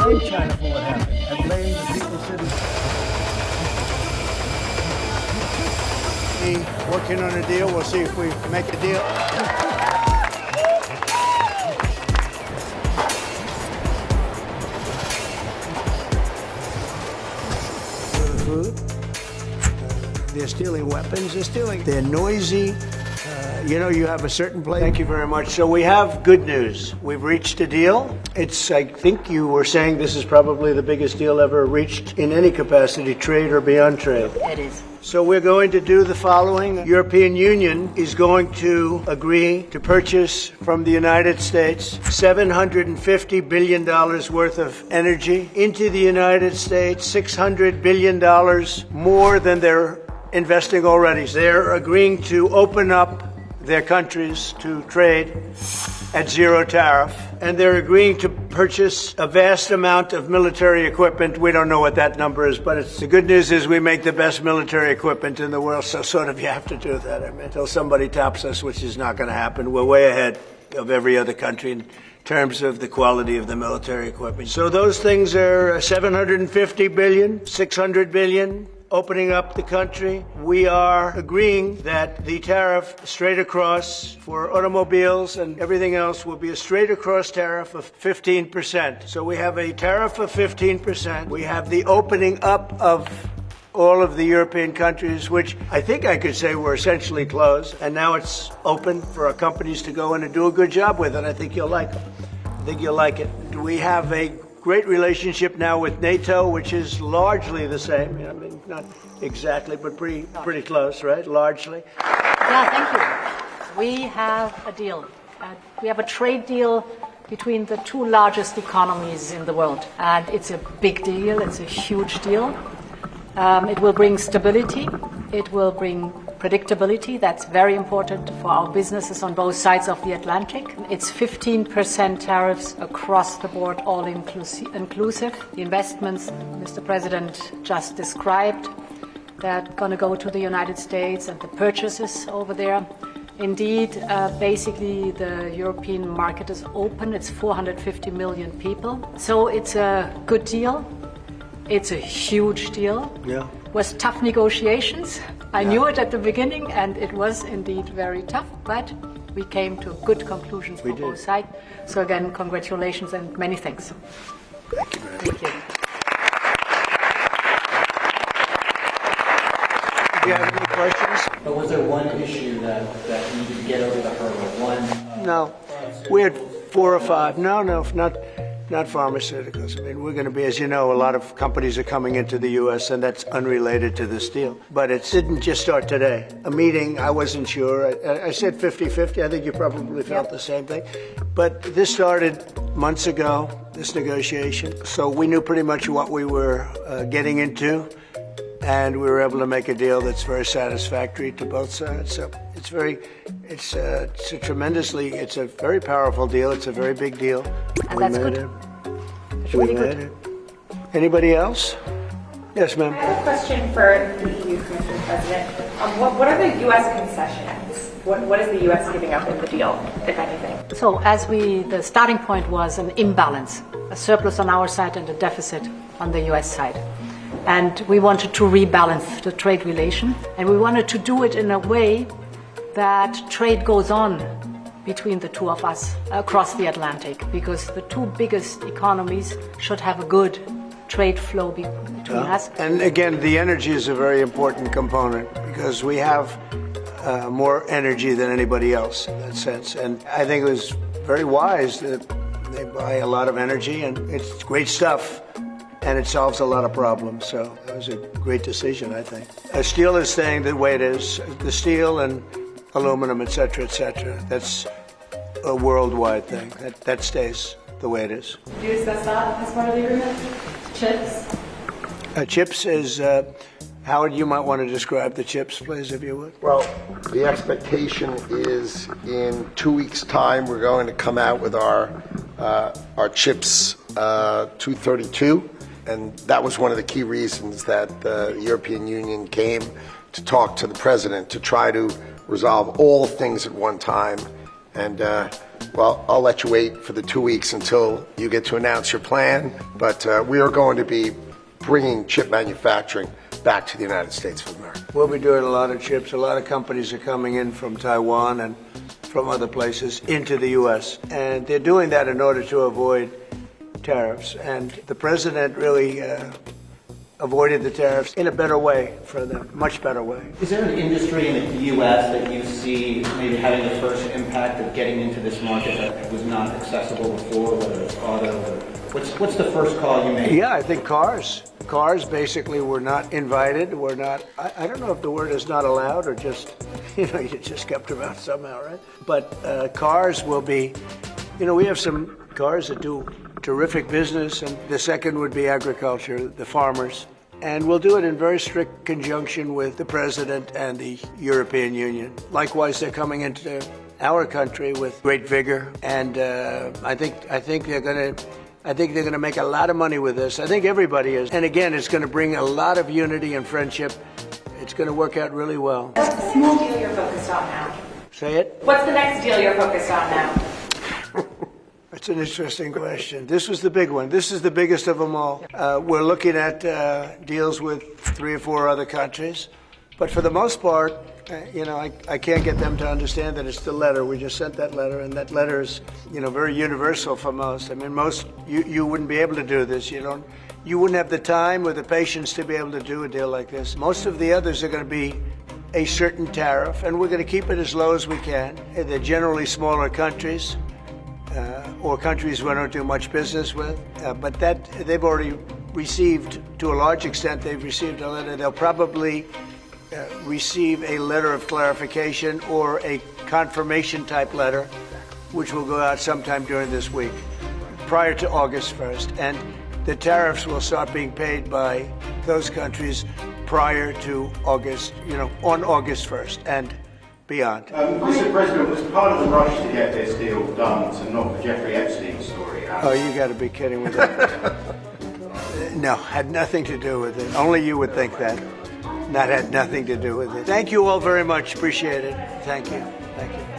blame China for what happened. I blame the people sitting. Working on a deal. We'll see if we make a deal. They're stealing weapons. They're noisy. You have a certain place. Thank you very much. So we have good news. We've reached a deal. I think you were saying this is probably the biggest deal ever reached in any capacity, trade or beyond trade. It is. So we're going to do the following. The European Union is going to agree to purchase from the United States $750 billion worth of energy into the United States, $600 billion more than they're investing already. They're agreeing to open up their countries to trade at zero tariff, and they're agreeing to purchase a vast amount of military equipment. We don't know what that number is, but the good news is we make the best military equipment in the world, so sort of you have to do that. Until somebody tops us, which is not going to happen. We're way ahead of every other country in terms of the quality of the military equipment. So those things are $750 billion, $600 billion, opening up the country. We are agreeing that the tariff straight across for automobiles and everything else will be a straight across tariff of 15%. So we have a tariff of 15%. We have the opening up of all of the European countries, which I think I could say were essentially closed. And now it's open for our companies to go in and do a good job with it. I think you'll like it. We have a great relationship now with NATO, which is largely the same. Not exactly, but pretty close, right? Largely. Yeah, thank you. We have a deal. We have a trade deal between the two largest economies in the world. And it's a big deal. It's a huge deal. It will bring stability. It will bring predictability. That's very important for our businesses on both sides of the Atlantic. It's 15% tariffs across the board, all inclusive. The investments Mr. President just described, they're going to go to the United States, and the purchases over there. Indeed, basically the European market is open. It's 450 million people. So it's a good deal. It's a huge deal. Yeah. It was tough negotiations. I knew it at the beginning, and it was indeed very tough, but we came to good conclusions for both sides. So again, congratulations and many thanks. Thank you very much. Thank you. Do you have any questions? But was there one issue that you could get over the hurdle? No. We had 4 or 5. No, not pharmaceuticals. We're going to be, as you know, a lot of companies are coming into the U.S., and that's unrelated to this deal. But it didn't just start today. A meeting, I wasn't sure. I said 50-50. I think you probably felt the same thing. But this started months ago, this negotiation. So we knew pretty much what we were getting into, and we were able to make a deal that's very satisfactory to both sides. So it's a very powerful deal. It's a very big deal. And that's good. It's really good. Anybody else? Yes, ma'am. I have a question for the EU Commission President. What are the U.S. concessions? What is the U.S. giving up in the deal, if anything? So the starting point was an imbalance, a surplus on our side and a deficit on the U.S. side. And we wanted to rebalance the trade relation, and we wanted to do it in a way that trade goes on between the two of us across the Atlantic, because the two biggest economies should have a good trade flow between us. And again, the energy is a very important component, because we have more energy than anybody else in that sense. And I think it was very wise that they buy a lot of energy, and it's great stuff. And it solves a lot of problems, so it was a great decision, I think. Steel is staying the way it is. The steel and aluminum, et cetera, that's a worldwide thing. That stays the way it is. Did you discuss that as part of the agreement? Chips? Chips is, Howard, you might want to describe the chips, please, if you would. Well, the expectation is in 2 weeks' time, we're going to come out with our chips 232. And that was one of the key reasons that the European Union came to talk to the president to try to resolve all things at one time And, well, I'll let you wait for the 2 weeks until you get to announce your plan. But we are going to be bringing chip manufacturing back to the United States of America. We'll be doing a lot of chips. A lot of companies are coming in from Taiwan and from other places into the U.S. And they're doing that in order to avoid tariffs. And the president really avoided the tariffs in a better way for them, much better way. Is there an industry in the U.S. that you see maybe having the first impact of getting into this market that was not accessible before, whether it's auto or what's the first call you made? Yeah, I think cars. Cars basically were not invited, were not, I don't know if the word is not allowed or just, you just kept them out somehow, right? But cars will be, we have some cars that do terrific business, and the second would be agriculture, the farmers. And we'll do it in very strict conjunction with the President and the European Union. Likewise, they're coming into our country with great vigor, and I think they're going to make a lot of money with this. I think everybody is. And again, it's going to bring a lot of unity and friendship. It's going to work out really well. What's the next deal you're focused on now? Say it? What's the next deal you're focused on now? That's an interesting question. This was the big one. This is the biggest of them all. We're looking at deals with 3 or 4 other countries. But for the most part, I can't get them to understand that it's the letter. We just sent that letter, and that letter is, very universal for most. I mean, most, you wouldn't be able to do this. You wouldn't have the time or the patience to be able to do a deal like this. Most of the others are going to be a certain tariff, and we're going to keep it as low as we can. They're generally smaller countries. Or countries we don't do much business with, but that they've already received, to a large extent, they've received a letter. They'll probably receive a letter of clarification or a confirmation type letter, which will go out sometime during this week, prior to August 1st. And the tariffs will start being paid by those countries prior to August, on August 1st and beyond. Mr. President, was part of the rush to get this deal done to knock the Jeffrey Epstein story out? Oh, you got to be kidding with that. No, had nothing to do with it. Only you would think that. That had nothing to do with it. Thank you all very much. Appreciate it. Thank you. Thank you.